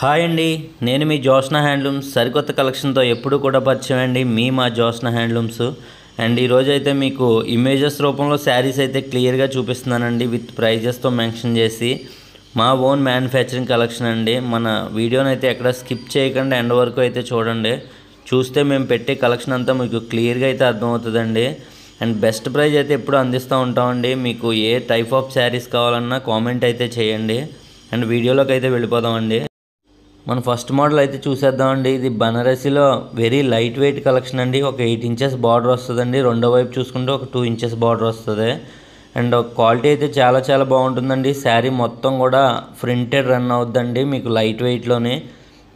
Hi అండి, నేను మీ Joshna handlooms సరికొత్త కలెక్షన్తో ఎప్పుడు కూడా పరిచయం అండి. మా జోష్నా హ్యాండ్లూమ్స్. అండ్ ఈరోజు అయితే మీకు ఇమేజెస్ రూపంలో శారీస్ అయితే క్లియర్గా చూపిస్తున్నానండి, విత్ ప్రైజెస్తో మెన్షన్ చేసి. మా ఓన్ మ్యానుఫ్యాక్చరింగ్ కలెక్షన్ అండి. మన వీడియోని అయితే ఎక్కడ స్కిప్ చేయకుండా ఎండ్ వరకు అయితే చూడండి. చూస్తే మేము పెట్టే కలెక్షన్ అంతా మీకు క్లియర్గా అయితే అర్థమవుతుందండి. అండ్ బెస్ట్ ప్రైజ్ అయితే ఎప్పుడు అందిస్తూ ఉంటామండి. మీకు ఏ టైప్ ఆఫ్ శారీస్ కావాలన్నా కామెంట్ అయితే చేయండి. అండ్ వీడియోలోకి అయితే వెళ్ళిపోదామండి. మన ఫస్ట్ మోడల్ అయితే చూసేద్దామండి. ఇది బనారసీలో వెరీ లైట్ వెయిట్ కలెక్షన్ అండి. ఒక 8 ఇంచెస్ బార్డర్ వస్తుందండి. రెండో వైపు చూసుకుంటే ఒక 2 ఇంచెస్ బార్డర్ వస్తుంది. అండ్ క్వాలిటీ అయితే చాలా బాగుంటుందండి. శారీ మొత్తం కూడా ప్రింటెడ్ రన్ అవుద్దండి మీకు లైట్ వెయిట్లోనే.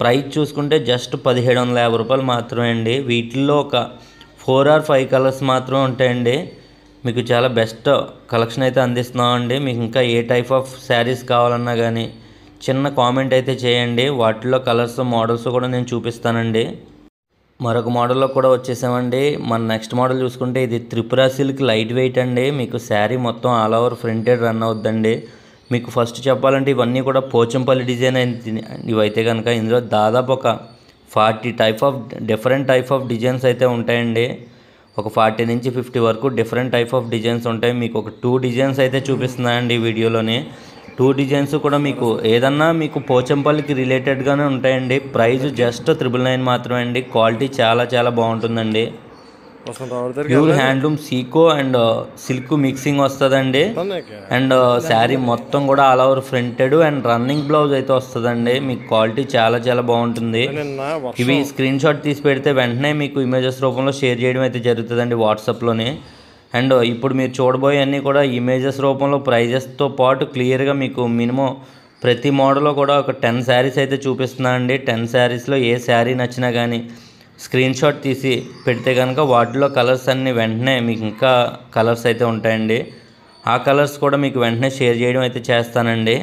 ప్రైస్ చూసుకుంటే జస్ట్ 1750 రూపాయలు మాత్రమే అండి. వీటిల్లో ఒక 4 or 5 కలర్స్ మాత్రమే ఉంటాయండి. మీకు చాలా బెస్ట్ కలెక్షన్ అయితే అందిస్తున్నామండి. మీకు ఇంకా ఏ టైప్ ఆఫ్ శారీస్ కావాలన్నా కానీ చిన్న కామెంట్ అయితే చేయండి. వాటిలో కలర్స్ మోడల్స్ కూడా నేను చూపిస్తానండి. మరొక మోడల్లో కూడా వచ్చేసామండి. మన నెక్స్ట్ మోడల్ చూసుకుంటే ఇది త్రిపుర సిల్క్ లైట్ వెయిట్ అండి. మీకు శారీ మొత్తం ఆల్ ఓవర్ ప్రింటెడ్ రన్ అవుద్దండి. మీకు ఫస్ట్ చెప్పాలంటే ఇవన్నీ కూడా పోచంపల్లి డిజైన్ ఇవైతే కనుక ఇందులో దాదాపు ఒక 40 డిఫరెంట్ టైప్ ఆఫ్ డిజైన్స్ అయితే ఉంటాయండి. ఒక 40 నుంచి 50 వరకు డిఫరెంట్ టైప్ ఆఫ్ డిజైన్స్ ఉంటాయి. మీకు ఒక 2 డిజైన్స్ అయితే చూపిస్తున్నాయండి ఈ వీడియోలోని. 2 డిజైన్స్ కూడా మీకు ఏదన్నా మీకు పోచంపల్లికి రిలేటెడ్గానే ఉంటాయండి. ప్రైస్ జస్ట్ 999 మాత్రమే అండి. క్వాలిటీ చాలా బాగుంటుందండి. ప్యూర్ హ్యాండ్లూమ్ సీకో అండ్ సిల్క్ మిక్సింగ్ వస్తుందండి. అండ్ శారీ మొత్తం కూడా all over printed and running blouse అయితే వస్తుందండి. మీకు క్వాలిటీ చాలా బాగుంటుంది. ఇవి స్క్రీన్ షాట్ తీసి పెడితే వెంటనే మీకు ఇమేజెస్ రూపంలో షేర్ చేయడం అయితే జరుగుతుందండి వాట్సాప్లోనే. అండ్ ఇప్పుడు మీరు చూడబోయే అన్నీ కూడా ఇమేజెస్ రూపంలో ప్రైజెస్తో పాటు క్లియర్గా మీకు మినిమం ప్రతి మోడల్లో కూడా ఒక 10 శారీస్ అయితే చూపిస్తున్నా అండి. 10 శారీస్లో ఏ శారీ నచ్చినా కానీ స్క్రీన్ షాట్ తీసి పెడితే కనుక వాటిలో కలర్స్ అన్నీ వెంటనే మీకు ఇంకా కలర్స్ అయితే ఉంటాయండి. ఆ కలర్స్ కూడా మీకు వెంటనే షేర్ చేయడం అయితే చేస్తానండి.